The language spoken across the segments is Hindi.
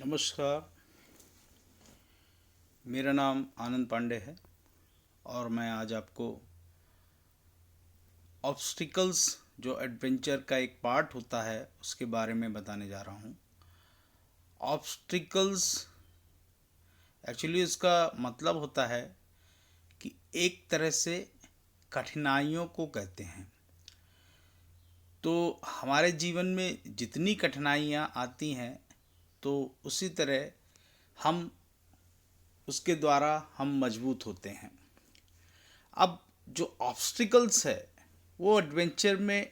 नमस्कार। मेरा नाम आनंद पांडे है और मैं आज आपको ऑब्स्टिकल्स जो एडवेंचर का एक पार्ट होता है उसके बारे में बताने जा रहा हूँ। ऑब्स्टिकल्स एक्चुअली उसका मतलब होता है कि एक तरह से कठिनाइयों को कहते हैं। तो हमारे जीवन में जितनी कठिनाइयाँ आती हैं तो उसी तरह हम उसके द्वारा हम मजबूत होते हैं। अब जो ऑब्स्टिकल्स है वो एडवेंचर में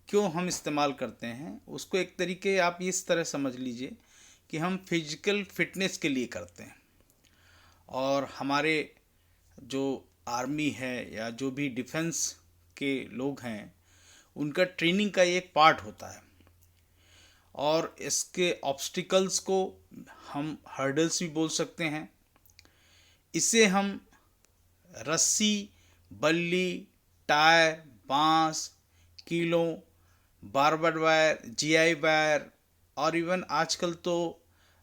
क्यों हम इस्तेमाल करते हैं, उसको एक तरीके आप इस तरह समझ लीजिए कि हम फिजिकल फिटनेस के लिए करते हैं। और हमारे जो आर्मी है या जो भी डिफेंस के लोग हैं उनका ट्रेनिंग का एक पार्ट होता है। और इसके ऑब्स्टिकल्स को हम हर्डल्स भी बोल सकते हैं। इसे हम रस्सी, बल्ली, टायर, बांस, कीलों, बार्बर वायर, जीआई वायर और इवन आजकल तो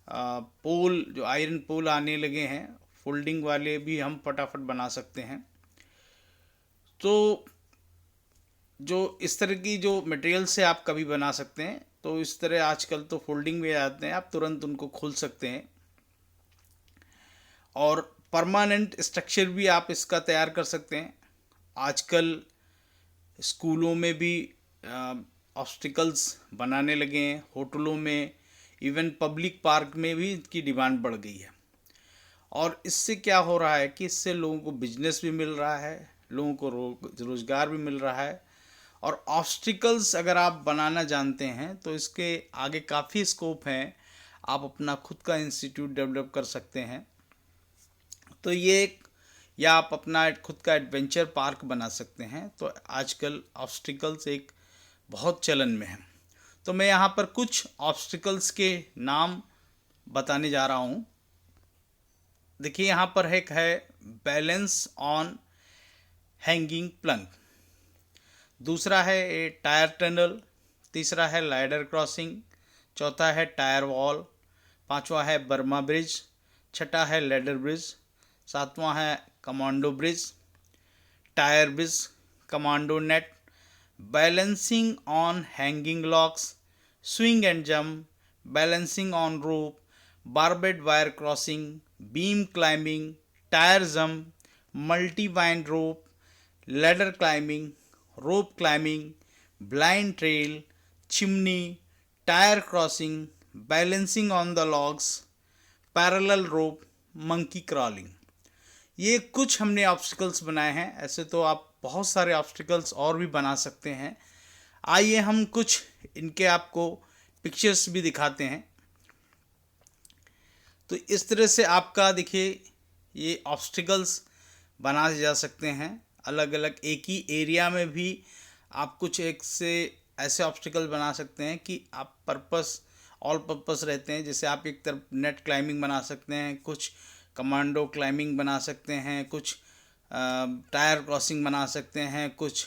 पोल, जो आयरन पोल आने लगे हैं, फोल्डिंग वाले भी हम फटाफट बना सकते हैं। तो जो इस तरह की जो मटेरियल से आप कभी बना सकते हैं, तो इस तरह आजकल तो फोल्डिंग में आते हैं, आप तुरंत उनको खोल सकते हैं। और परमानेंट स्ट्रक्चर भी आप इसका तैयार कर सकते हैं। आजकल स्कूलों में भी ऑब्स्टिकल्स बनाने लगे हैं, होटलों में, इवन पब्लिक पार्क में भी इसकी डिमांड बढ़ गई है। और इससे क्या हो रहा है कि इससे लोगों को बिजनेस भी मिल रहा है, लोगों को रोज़गार भी मिल रहा है। और ऑब्स्टिकल्स अगर आप बनाना जानते हैं तो इसके आगे काफ़ी स्कोप हैं। आप अपना खुद का इंस्टीट्यूट डेवलप कर सकते हैं। तो ये एक, या आप अपना खुद का एडवेंचर पार्क बना सकते हैं। तो आजकल ऑब्स्टिकल्स एक बहुत चलन में है। तो मैं यहाँ पर कुछ ऑब्स्टिकल्स के नाम बताने जा रहा हूँ। देखिए यहाँ पर एक है बैलेंस ऑन हैंगिंग प्लंक, दूसरा है ए टायर टनल, तीसरा है लाइडर क्रॉसिंग, चौथा है टायर वॉल, पांचवा है बर्मा ब्रिज, छठा है लेडर ब्रिज, सातवां है commando bridge, tyre bridge, commando net, balancing on hanging locks, swing and jump, balancing on rope, barbed wire crossing, beam climbing, tyre jump, multi wind rope, ladder climbing, rope climbing, blind trail, chimney, tyre crossing, balancing on the logs, parallel rope, monkey crawling. ये कुछ हमने ऑब्स्टिकल्स बनाए हैं। ऐसे तो आप बहुत सारे ऑब्स्टिकल्स और भी बना सकते हैं। आइए हम कुछ इनके आपको पिक्चर्स भी दिखाते हैं। तो इस तरह से आपका देखिए ये ऑब्स्टिकल्स बनाए जा सकते हैं। अलग अलग एक ही एरिया में भी आप कुछ एक से ऐसे ऑब्स्टिकल बना सकते हैं कि आप पर्पस, ऑल पर्पस रहते हैं। जैसे आप एक तरफ नेट क्लाइंबिंग बना सकते हैं, कुछ कमांडो क्लाइंबिंग बना सकते हैं, कुछ टायर क्रॉसिंग बना सकते हैं, कुछ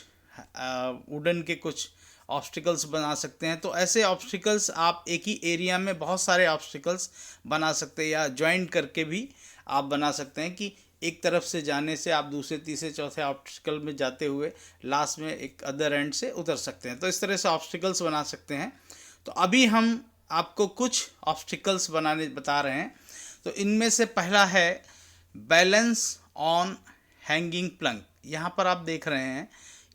वुडन के कुछ ऑब्स्टिकल्स बना सकते हैं। तो ऐसे ऑब्स्टिकल्स आप एक ही एरिया में बहुत सारे ऑब्स्टिकल्स बना सकते हैं, या ज्वाइंट करके भी आप बना सकते हैं कि एक तरफ से जाने से आप दूसरे, तीसरे, चौथे ऑब्स्टिकल में जाते हुए लास्ट में एक अदर एंड से उतर सकते हैं। तो इस तरह से ऑब्स्टिकल्स बना सकते हैं। तो अभी हम आपको कुछ ऑब्स्टिकल्स बनाने बता रहे हैं। तो इनमें से पहला है बैलेंस ऑन हैंगिंग प्लंक। यहाँ पर आप देख रहे हैं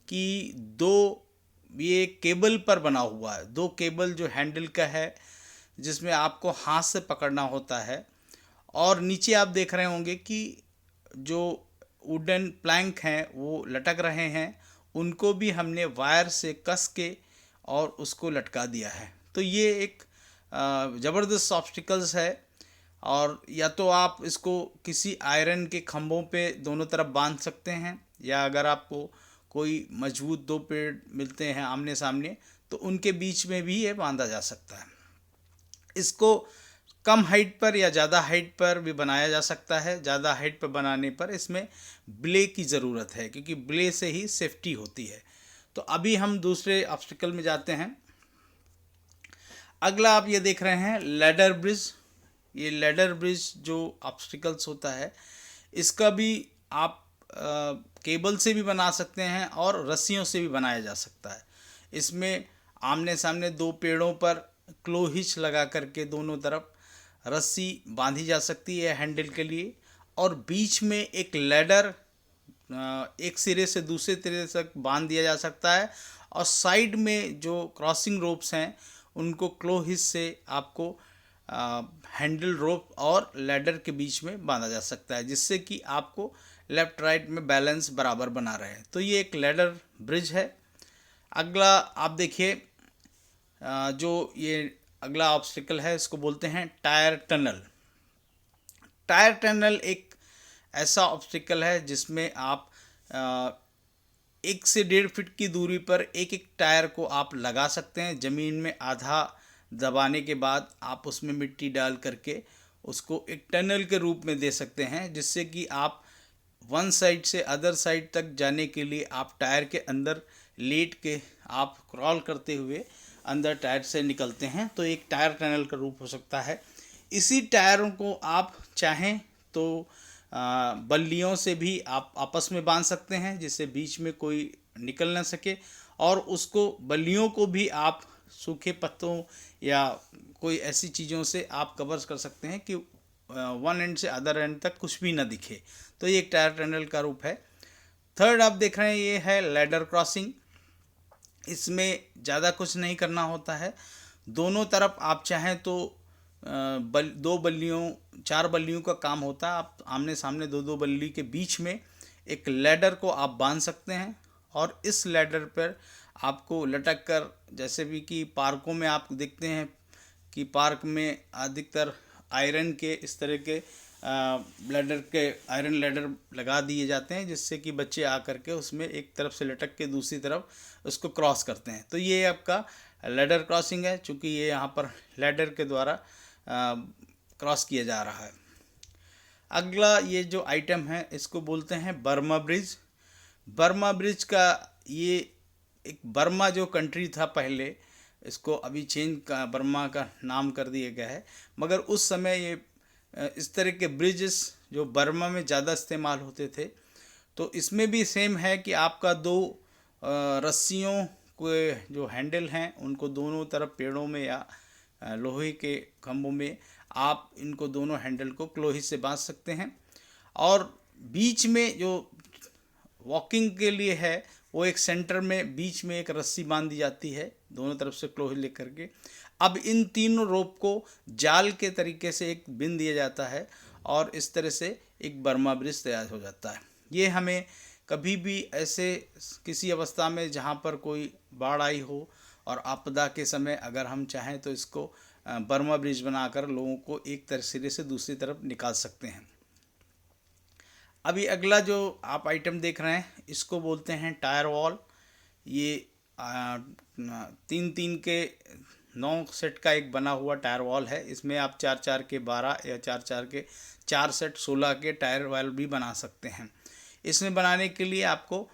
कि दो, ये केबल पर बना हुआ है, दो केबल जो हैंडल का है जिसमें आपको हाथ से पकड़ना होता है। और नीचे आप देख रहे होंगे कि जो वुडन प्लैंक हैं वो लटक रहे हैं, उनको भी हमने वायर से कस के और उसको लटका दिया है। तो ये एक ज़बरदस्त ऑब्स्टिकल्स है। और या तो आप इसको किसी आयरन के खंभों पे दोनों तरफ बांध सकते हैं, या अगर आपको कोई मजबूत दो पेड़ मिलते हैं आमने सामने तो उनके बीच में भी ये बांधा जा सकता है। इसको कम हाइट पर या ज़्यादा हाइट पर भी बनाया जा सकता है। ज़्यादा हाइट पर बनाने पर इसमें ब्ले की ज़रूरत है, क्योंकि ब्ले से ही सेफ्टी होती है। तो अभी हम दूसरे ऑब्स्टिकल में जाते हैं। अगला आप ये देख रहे हैं लैडर ब्रिज। ये लैडर ब्रिज जो ऑब्स्टिकल्स होता है, इसका भी आप केबल से भी बना सकते हैं और रस्सियों से भी बनाया जा सकता है। इसमें आमने सामने दो पेड़ों पर क्लो हिच लगा करके दोनों तरफ रस्सी बांधी जा सकती है हैंडल के लिए, और बीच में एक लैडर एक सिरे से दूसरे सिरे तक बांध दिया जा सकता है, और साइड में जो क्रॉसिंग रोप्स हैं उनको क्लो हिच से आपको हैंडल रोप और लैडर के बीच में बांधा जा सकता है, जिससे कि आपको लेफ़्ट राइट में बैलेंस बराबर बना रहे। तो ये एक लैडर ब्रिज है। अगला आप देखिए, जो ये अगला ऑब्स्टिकल है इसको बोलते हैं टायर टनल। टायर टनल एक ऐसा ऑब्स्टिकल है जिसमें आप 1 से 1.5 फीट की दूरी पर एक एक टायर को आप लगा सकते हैं। ज़मीन में आधा दबाने के बाद आप उसमें मिट्टी डाल करके उसको एक टनल के रूप में दे सकते हैं, जिससे कि आप वन साइड से अदर साइड तक जाने के लिए आप टायर के अंदर लेट के आप क्रॉल करते हुए अंदर टायर से निकलते हैं। तो एक टायर टनल का रूप हो सकता है। इसी टायरों को आप चाहें तो बल्लियों से भी आप आपस में बांध सकते हैं, जिससे बीच में कोई निकल ना सके, और उसको बल्लियों को भी आप सूखे पत्तों या कोई ऐसी चीज़ों से आप कवर कर सकते हैं कि वन एंड से अदर एंड तक कुछ भी ना दिखे। तो ये एक टायर टनल का रूप है। थर्ड आप देख रहे हैं ये है लैडर क्रॉसिंग। इसमें ज़्यादा कुछ नहीं करना होता है। दोनों तरफ आप चाहें तो दो बल्लियों 4 बल्लियों का काम होता है। आप आमने सामने दो बल्ली के बीच में एक लैडर को आप बांध सकते हैं, और इस लैडर पर आपको लटक कर, जैसे भी कि पार्कों में आप देखते हैं कि पार्क में अधिकतर आयरन के इस तरह के लैडर के आयरन लैडर लगा दिए जाते हैं, जिससे कि बच्चे आकर के उसमें एक तरफ से लटक के दूसरी तरफ उसको क्रॉस करते हैं। तो ये आपका लैडर क्रॉसिंग है, चूँकि ये यहाँ पर लैडर के द्वारा क्रॉस किया जा रहा है। अगला ये जो आइटम है इसको बोलते हैं बर्मा ब्रिज। बर्मा ब्रिज का ये एक बर्मा जो कंट्री था पहले, इसको अभी चेंज का बर्मा का नाम कर दिया गया है, मगर उस समय ये इस तरह के ब्रिजेस जो बर्मा में ज़्यादा इस्तेमाल होते थे। तो इसमें भी सेम है कि आपका दो रस्सियों के जो हैंडल हैं उनको दोनों तरफ पेड़ों में या लोहे के खंभों में आप इनको दोनों हैंडल को क्लोही से बांध सकते हैं, और बीच में जो वॉकिंग के लिए है वो एक सेंटर में बीच में एक रस्सी बांध दी जाती है दोनों तरफ से क्लोही लेकर के। अब इन तीनों रोप को जाल के तरीके से एक बिन दिया जाता है, और इस तरह से एक बर्मा ब्रिज तैयार हो जाता है। ये हमें कभी भी ऐसे किसी अवस्था में जहाँ पर कोई बाढ़ आई हो और आपदा के समय अगर हम चाहें तो इसको बर्मा ब्रिज बनाकर लोगों को एक तरफ सिरे से दूसरी तरफ निकाल सकते हैं। अभी अगला जो आप आइटम देख रहे हैं इसको बोलते हैं टायर वॉल। ये 3-3 के 9 सेट का एक बना हुआ टायर वॉल है। इसमें आप 4-4 के 12 या 4-4 के 4 सेट 16 के टायर वॉल भी बना सकते हैं। इसमें बनाने के लिए आपको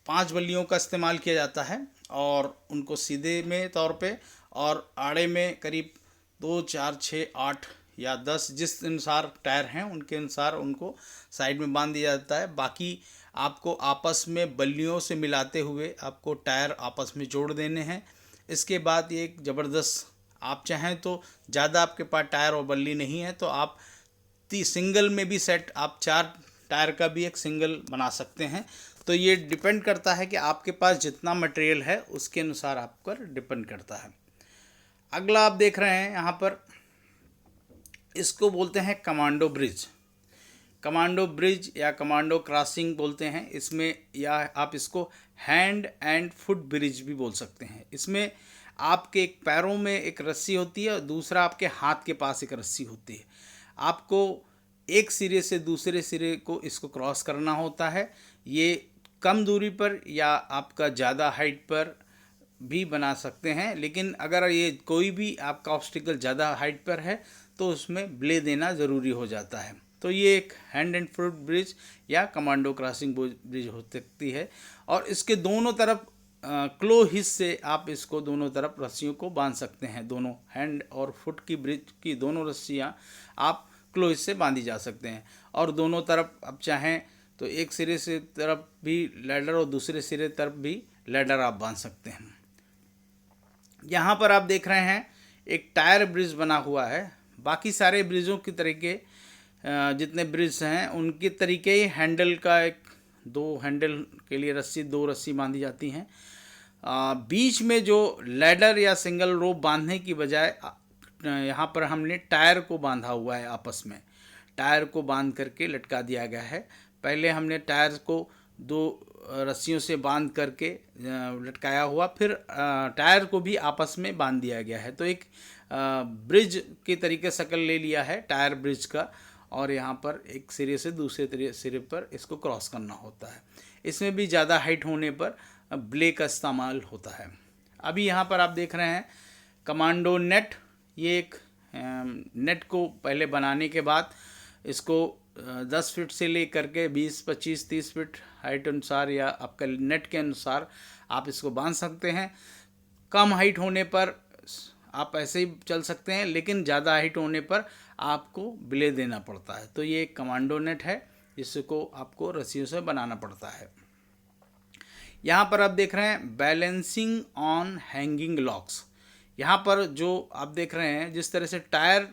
5 बल्लियों का इस्तेमाल किया जाता है, और उनको सीधे में तौर पे और आड़े में करीब 2, 4, 6, 8 या 10 जिस अनुसार टायर हैं उनके अनुसार उनको साइड में बांध दिया जाता है। बाकी आपको आपस में बल्लियों से मिलाते हुए आपको टायर आपस में जोड़ देने हैं। इसके बाद ये एक ज़बरदस्त, आप चाहें तो ज़्यादा आपके पास टायर और बल्ली नहीं है तो आप सिंगल में भी सेट आप 4 टायर का भी एक सिंगल बना सकते हैं। तो ये डिपेंड करता है कि आपके पास जितना मटेरियल है उसके अनुसार आप पर डिपेंड करता है। अगला आप देख रहे हैं यहाँ पर, इसको बोलते हैं कमांडो ब्रिज। कमांडो ब्रिज या कमांडो क्रॉसिंग बोलते हैं इसमें, या आप इसको हैंड एंड फुट ब्रिज भी बोल सकते हैं। इसमें आपके एक पैरों में एक रस्सी होती है और दूसरा आपके हाथ के पास एक रस्सी होती है। आपको एक सिरे से दूसरे सिरे को इसको क्रॉस करना होता है। ये कम दूरी पर या आपका ज़्यादा हाइट पर भी बना सकते हैं, लेकिन अगर ये कोई भी आपका ऑब्स्टिकल ज़्यादा हाइट पर है तो उसमें ब्ले देना ज़रूरी हो जाता है। तो ये एक हैंड एंड फुट ब्रिज या कमांडो क्रॉसिंग ब्रिज हो सकती है, और इसके दोनों तरफ क्लो हिच से आप इसको दोनों तरफ रस्सियों को बांध सकते हैं। दोनों हैंड और फुट की ब्रिज की दोनों रस्सियाँ आप क्लो हिच से बांधी जा सकते हैं। और दोनों तरफ आप चाहें तो एक सिरे से तरफ भी लैडर और दूसरे सिरे तरफ भी लैडर आप बांध सकते हैं। यहाँ पर आप देख रहे हैं एक टायर ब्रिज बना हुआ है। बाकी सारे ब्रिजों की तरीके जितने ब्रिज हैं उनके तरीके ही हैंडल का एक दो हैंडल के लिए दो रस्सी बांधी जाती हैं। बीच में जो लैडर या सिंगल रोप बांधने की बजाय यहाँ पर हमने टायर को बांधा हुआ है। आपस में टायर को बांध करके लटका दिया गया है। पहले हमने टायर को दो रस्सियों से बांध करके लटकाया हुआ, फिर टायर को भी आपस में बांध दिया गया है। तो एक ब्रिज के तरीके शक्ल ले लिया है टायर ब्रिज का। और यहाँ पर एक सिरे से दूसरे सिरे पर इसको क्रॉस करना होता है। इसमें भी ज़्यादा हाइट होने पर ब्ले का इस्तेमाल होता है। अभी यहाँ पर आप देख रहे हैं कमांडो नेट। ये एक नेट को पहले बनाने के बाद इसको 10 फीट से ले करके 20, 25, 30 फीट हाइट अनुसार या आपका नेट के अनुसार आप इसको बांध सकते हैं। कम हाइट होने पर आप ऐसे ही चल सकते हैं, लेकिन ज़्यादा हाइट होने पर आपको बिले देना पड़ता है। तो ये एक कमांडो नेट है जिसको आपको रस्सियों से बनाना पड़ता है। यहाँ पर आप देख रहे हैं बैलेंसिंग ऑन हैंगिंग लॉक्स। यहाँ पर जो आप देख रहे हैं जिस तरह से टायर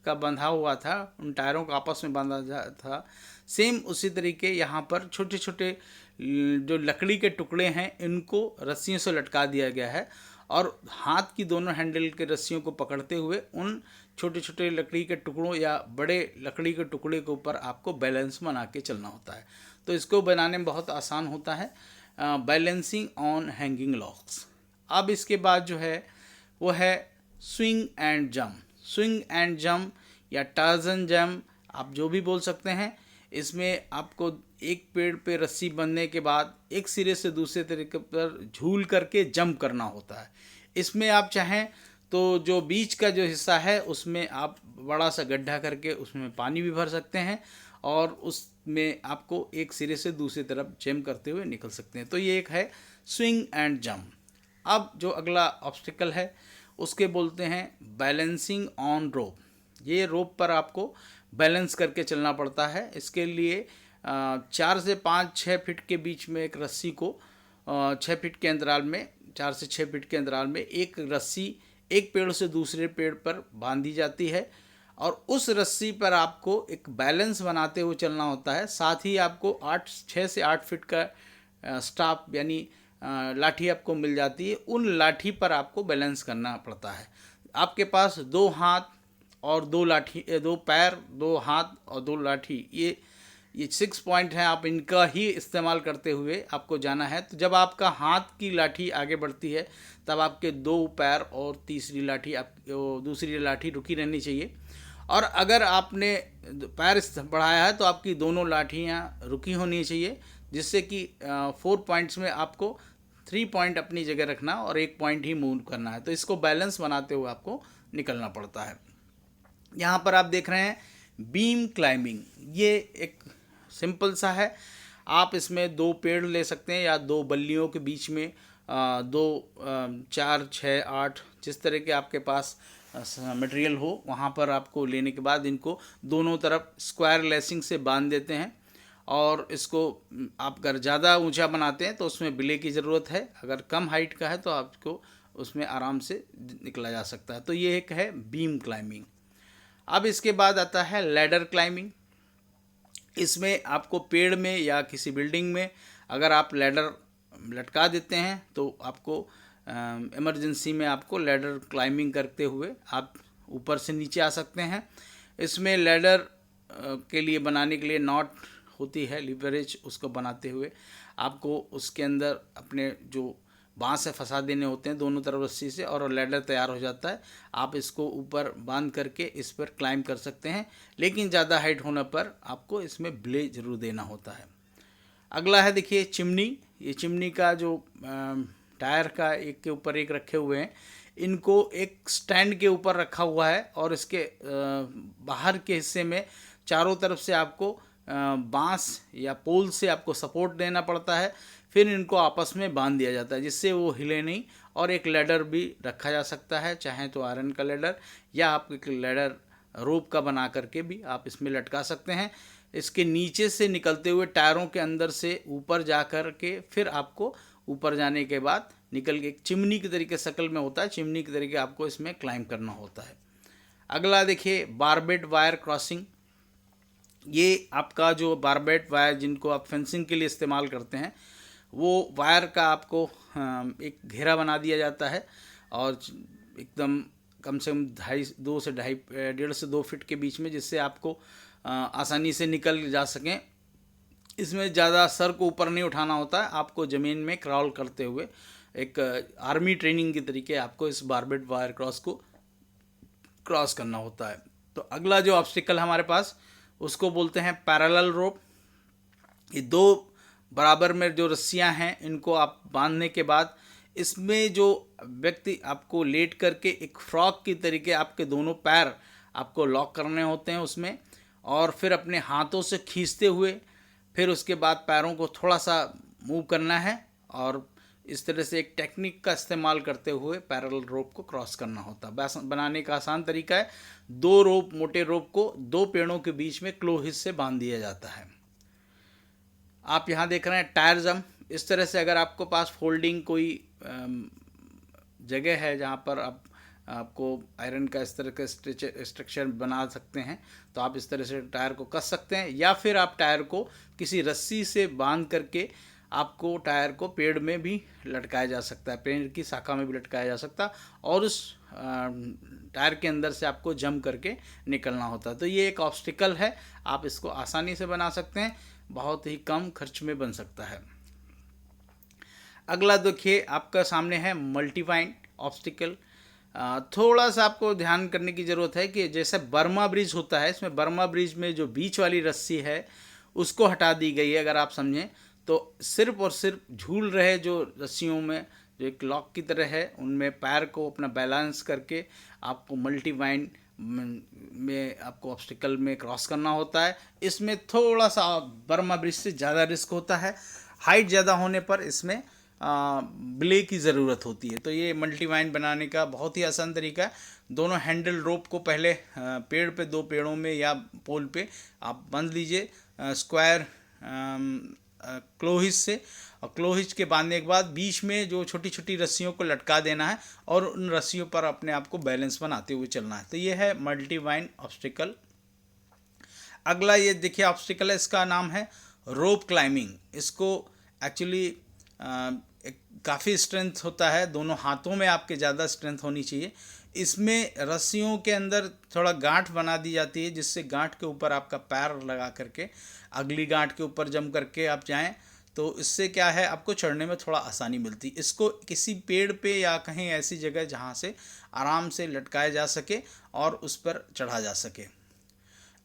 का बंधा हुआ था, उन टायरों को आपस में बांधा जा था, सेम उसी तरीके यहाँ पर छोटे छोटे जो लकड़ी के टुकड़े हैं इनको रस्सियों से लटका दिया गया है। और हाथ की दोनों हैंडल के रस्सियों को पकड़ते हुए उन छोटे छोटे लकड़ी के टुकड़ों या बड़े लकड़ी के टुकड़े के ऊपर आपको बैलेंस बना के चलना होता है। तो इसको बनाने में बहुत आसान होता है, बैलेंसिंग ऑन हैंगिंग लॉक्स। अब इसके बाद जो है वो है swing and jump. Swing and jump या टार्जन जंप आप जो भी बोल सकते हैं। इसमें आपको एक पेड़ पे रस्सी बंधने के बाद एक सिरे से दूसरे तरीके पर झूल करके जंप करना होता है। इसमें आप चाहें तो जो बीच का जो हिस्सा है उसमें आप बड़ा सा गड्ढा करके उसमें पानी भी भर सकते हैं और उसमें आपको एक सिरे से दूसरी तरफ जंप करते हुए निकल सकते हैं। तो ये एक है स्विंग एंड जंप। अब जो अगला ऑब्स्टिकल है उसके बोलते हैं बैलेंसिंग ऑन रोप। ये रोप पर आपको बैलेंस करके चलना पड़ता है। इसके लिए 4 से 5-6 फीट के बीच में एक रस्सी को 6 फीट के अंतराल में 4 से 6 फीट के अंतराल में एक रस्सी एक पेड़ से दूसरे पेड़ पर बांधी जाती है और उस रस्सी पर आपको एक बैलेंस बनाते हुए चलना होता है। साथ ही आपको 6 से 8 फीट का स्टाफ यानी लाठी आपको मिल जाती है। उन लाठी पर आपको बैलेंस करना पड़ता है। आपके पास 2 हाथ और 2 लाठी, 2 पैर, 2 हाथ और 2 लाठी, ये 6 पॉइंट हैं। आप इनका ही इस्तेमाल करते हुए आपको जाना है। तो जब आपका हाथ की लाठी आगे बढ़ती है तब आपके 2 पैर और दूसरी लाठी रुकी रहनी चाहिए। और अगर आपने पैर बढ़ाया है तो आपकी दोनों लाठियाँ रुकी होनी चाहिए, जिससे कि 4 पॉइंट्स में आपको 3 पॉइंट अपनी जगह रखना और 1 पॉइंट ही मूव करना है। तो इसको बैलेंस बनाते हुए आपको निकलना पड़ता है। यहाँ पर आप देख रहे हैं बीम क्लाइंबिंग। ये एक सिंपल सा है। आप इसमें 2 पेड़ ले सकते हैं या 2 बल्लियों के बीच में 4, 6, 8 जिस तरह के आपके पास मटेरियल हो वहाँ पर आपको लेने के बाद इनको दोनों तरफ स्क्वायर लेसिंग से बांध देते हैं। और इसको आप अगर ज़्यादा ऊंचा बनाते हैं तो उसमें बिले की ज़रूरत है। अगर कम हाइट का है तो आपको उसमें आराम से निकला जा सकता है। तो ये एक है बीम क्लाइंबिंग। अब इसके बाद आता है लैडर क्लाइंबिंग। इसमें आपको पेड़ में या किसी बिल्डिंग में अगर आप लैडर लटका देते हैं तो आपको इमरजेंसी में आपको लैडर क्लाइंबिंग करते हुए आप ऊपर से नीचे आ सकते हैं। इसमें लैडर के लिए बनाने के लिए नॉट होती है, लीवरेज, उसको बनाते हुए आपको उसके अंदर अपने जो बांस से फंसा देने होते हैं दोनों तरफ रस्सी से और लैडर तैयार हो जाता है। आप इसको ऊपर बांध करके इस पर क्लाइंब कर सकते हैं, लेकिन ज़्यादा हाइट होने पर आपको इसमें ब्ले जरूर देना होता है। अगला है देखिए चिमनी। ये चिमनी का जो टायर का एक के ऊपर एक रखे हुए हैं, इनको एक स्टैंड के ऊपर रखा हुआ है और इसके बाहर के हिस्से में चारों तरफ से आपको बांस या पोल से आपको सपोर्ट देना पड़ता है। फिर इनको आपस में बांध दिया जाता है जिससे वो हिले नहीं। और एक लैडर भी रखा जा सकता है, चाहे तो आयरन का लैडर या आप एक लैडर रोप का बना करके भी आप इसमें लटका सकते हैं। इसके नीचे से निकलते हुए टायरों के अंदर से ऊपर जा कर के फिर आपको ऊपर जाने के बाद निकल के एक चिमनी के तरीके शक्ल में होता है, चिमनी के तरीके आपको इसमें क्लाइंब करना होता है। अगला देखिए बारबेट वायर क्रॉसिंग। ये आपका जो बारबेट वायर जिनको आप फेंसिंग के लिए इस्तेमाल करते हैं, वो वायर का आपको एक घेरा बना दिया जाता है और एकदम कम से कम 1.5 फीट के बीच में, जिससे आपको आसानी से निकल जा सकें। इसमें ज़्यादा सर को ऊपर नहीं उठाना होता है, आपको ज़मीन में क्रॉल करते हुए एक आर्मी ट्रेनिंग के तरीके आपको इस बारबेट वायर क्रॉस करना होता है। तो अगला जो ऑब्स्टिकल हमारे पास उसको बोलते हैं पैरेलल रोप। ये दो बराबर में जो रस्सियां हैं इनको आप बांधने के बाद इसमें जो व्यक्ति आपको लेट करके एक फ्रॉक की तरीके आपके दोनों पैर आपको लॉक करने होते हैं उसमें, और फिर अपने हाथों से खींचते हुए फिर उसके बाद पैरों को थोड़ा सा मूव करना है और इस तरह से एक टेक्निक का इस्तेमाल करते हुए पैरेलल रोप को क्रॉस करना होता है। बनाने का आसान तरीका है, दो मोटे रोप को दो पेड़ों के बीच में क्लोहिस से बांध दिया जाता है। आप यहाँ देख रहे हैं टायर जंप। इस तरह से अगर आपको पास फोल्डिंग कोई जगह है जहाँ पर आपको आयरन का इस तरह का स्ट्रक्चर बना सकते हैं, तो आप इस तरह से टायर को कस सकते हैं, या फिर आप टायर को किसी रस्सी से बांध करके आपको टायर को पेड़ में भी लटकाया जा सकता है, पेड़ की शाखा में भी लटकाया जा सकता है, और उस टायर के अंदर से आपको जंप करके निकलना होता है। तो ये एक ऑब्स्टिकल है, आप इसको आसानी से बना सकते हैं, बहुत ही कम खर्च में बन सकता है। अगला देखिए आपका सामने है मल्टीवाइन ऑब्स्टिकल। थोड़ा सा आपको ध्यान करने की ज़रूरत है कि जैसे बर्मा ब्रिज होता है, इसमें बर्मा ब्रिज में जो बीच वाली रस्सी है उसको हटा दी गई है। अगर आप समझें तो सिर्फ और सिर्फ झूल रहे जो रस्सियों में जो एक लॉक की तरह है, उनमें पैर को अपना बैलेंस करके आपको मल्टीवाइन में आपको ऑब्स्टिकल में क्रॉस करना होता है। इसमें थोड़ा सा बर्मा ब्रिज से ज़्यादा रिस्क होता है, हाइट ज़्यादा होने पर इसमें ब्ले की ज़रूरत होती है। तो ये मल्टीवाइन बनाने का बहुत ही आसान तरीका है। दोनों हैंडल रोप को पहले पेड़ पे, दो पेड़ों में या पोल पे आप बांध लीजिए स्क्वायर क्लोहिच से, और क्लोहिच के बांधने के बाद बीच में जो छोटी छोटी रस्सियों को लटका देना है और उन रस्सियों पर अपने आप को बैलेंस बनाते हुए चलना है। तो ये है मल्टीवाइन ऑब्स्टिकल। अगला ये देखिए ऑब्स्टिकल है, इसका नाम है रोप क्लाइंबिंग। इसको एक्चुअली काफ़ी स्ट्रेंथ होता है, दोनों हाथों में आपके ज़्यादा स्ट्रेंथ होनी चाहिए। इसमें रस्सियों के अंदर थोड़ा गांठ बना दी जाती है, जिससे गांठ के ऊपर आपका पैर लगा करके अगली गांठ के ऊपर जम करके आप जाएं, तो इससे क्या है आपको चढ़ने में थोड़ा आसानी मिलती है। इसको किसी पेड़ पे या कहीं ऐसी जगह जहाँ से आराम से लटकाया जा सके और उस पर चढ़ा जा सके।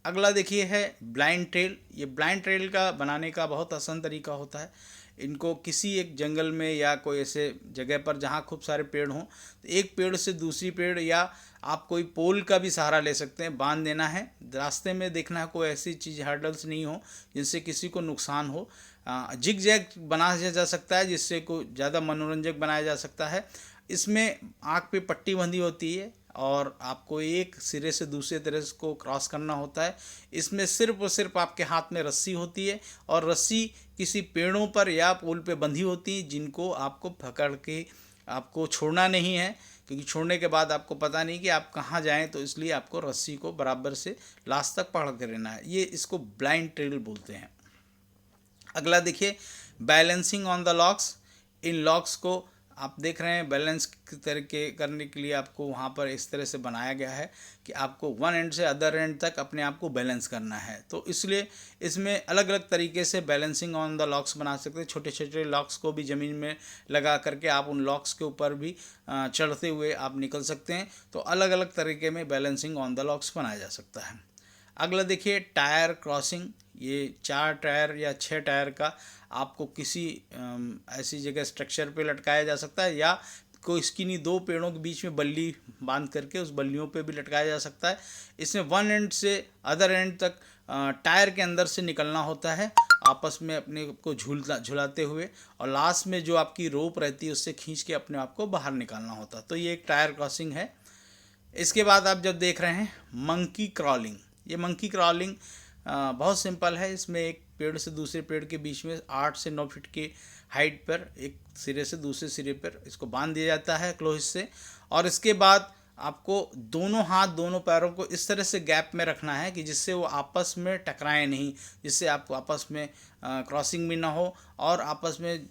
अगला देखिए है ब्लाइंड ट्रेल। ये ब्लाइंड ट्रेल का बनाने का बहुत आसान तरीका होता है। इनको किसी एक जंगल में या कोई ऐसे जगह पर जहाँ खूब सारे पेड़ हों, तो एक पेड़ से दूसरी पेड़ या आप कोई पोल का भी सहारा ले सकते हैं, बांध देना है। रास्ते में देखना है कोई ऐसी चीज़ हर्डल्स नहीं हो जिनसे किसी को नुकसान हो। जिग जैग बनाया जा सकता है जिससे को ज़्यादा मनोरंजक बनाया जा सकता है। इसमें आँख पे पट्टी बंधी होती है और आपको एक सिरे से दूसरे तरह को क्रॉस करना होता है। इसमें सिर्फ और सिर्फ आपके हाथ में रस्सी होती है और रस्सी किसी पेड़ों पर या पुल पे बंधी होती है, जिनको आपको पकड़ के आपको छोड़ना नहीं है, क्योंकि छोड़ने के बाद आपको पता नहीं कि आप कहाँ जाएं, तो इसलिए आपको रस्सी को बराबर से लास्ट तक पकड़ के रहना है। ये इसको ब्लाइंड ट्रेल बोलते हैं। अगला देखिए balancing on the locks. In locks को आप देख रहे हैं बैलेंस तरीके करने के लिए आपको वहाँ पर इस तरह से बनाया गया है कि आपको वन एंड से अदर एंड तक अपने आप को बैलेंस करना है। तो इसलिए इसमें अलग अलग तरीके से बैलेंसिंग ऑन द लॉक्स बना सकते हैं। छोटे छोटे लॉक्स को भी ज़मीन में लगा करके आप उन लॉक्स के ऊपर भी चढ़ते हुए आप निकल सकते हैं। तो अलग अलग तरीके में बैलेंसिंग ऑन द लॉक्स बनाया जा सकता है। अगला देखिए टायर क्रॉसिंग। ये 4 टायर या 6 टायर का आपको किसी ऐसी जगह स्ट्रक्चर पे लटकाया जा सकता है, या कोई इसकी नहीं 2 पेड़ों के बीच में बल्ली बांध करके उस बल्लियों पे भी लटकाया जा सकता है। इसमें वन एंड से अदर एंड तक टायर के अंदर से निकलना होता है आपस में अपने को झुलाते हुए, और लास्ट में जो आपकी रोप रहती है उससे खींच के अपने आप को बाहर निकालना होता। तो ये एक टायर क्रॉसिंग है। इसके बाद आप जब देख रहे हैं मंकी क्रॉलिंग, ये मंकी क्रॉलिंग बहुत सिंपल है। इसमें एक पेड़ से दूसरे पेड़ के बीच में 8 से 9 फीट की हाइट पर एक सिरे से दूसरे सिरे पर इसको बांध दिया जाता है क्लोज से, और इसके बाद आपको दोनों हाथ दोनों पैरों को इस तरह से गैप में रखना है कि जिससे वो आपस में टकराएं नहीं, जिससे आपको आपस में क्रॉसिंग भी ना हो और आपस में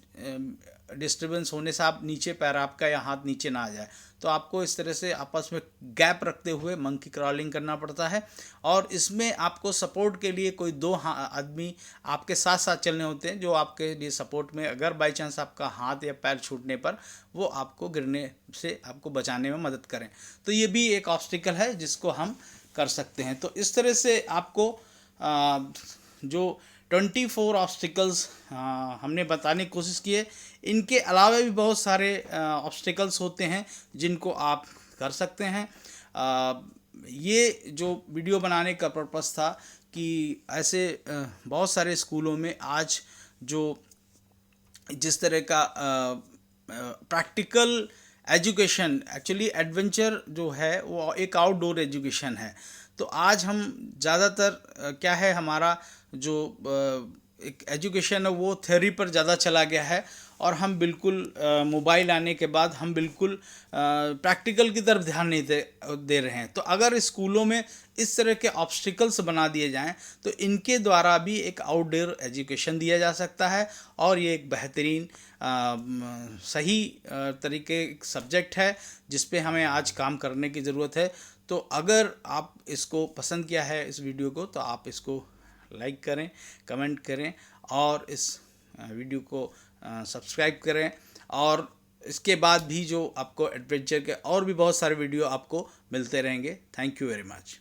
डिस्टर्बेंस होने से आप नीचे पैर आपका या हाथ नीचे ना आ जाए। तो आपको इस तरह से आपस में गैप रखते हुए मंकी क्रॉलिंग करना पड़ता है। और इसमें आपको सपोर्ट के लिए कोई 2 आदमी आपके साथ साथ चलने होते हैं, जो आपके लिए सपोर्ट में, अगर बाई चांस आपका हाथ या पैर छूटने पर वो आपको गिरने से आपको बचाने में मदद करें। तो ये भी एक ऑब्स्टिकल है जिसको हम कर सकते हैं। तो इस तरह से आपको जो 24 ऑब्स्टिकल्स हमने बताने की कोशिश की है। इनके अलावा भी बहुत सारे ऑब्स्टिकल्स होते हैं जिनको आप कर सकते हैं। ये जो वीडियो बनाने का पर्पस था कि ऐसे बहुत सारे स्कूलों में आज जो जिस तरह का प्रैक्टिकल एजुकेशन, एक्चुअली एडवेंचर जो है वो एक आउटडोर एजुकेशन है। तो आज हम ज़्यादातर क्या है, हमारा जो एक एजुकेशन है वो थ्योरी पर ज़्यादा चला गया है, और हम बिल्कुल मोबाइल आने के बाद हम बिल्कुल प्रैक्टिकल की तरफ ध्यान नहीं दे रहे हैं। तो अगर स्कूलों में इस तरह के ऑब्स्टिकल्स बना दिए जाएं तो इनके द्वारा भी एक आउटडोर एजुकेशन दिया जा सकता है, और ये एक बेहतरीन सही तरीके सब्जेक्ट है जिस पे हमें आज काम करने की ज़रूरत है। तो अगर आप इसको पसंद किया है इस वीडियो को, तो आप इसको लाइक करें, कमेंट करें, और इस वीडियो को सब्सक्राइब करें। और इसके बाद भी जो आपको एडवेंचर के और भी बहुत सारे वीडियो आपको मिलते रहेंगे। Thank you very much.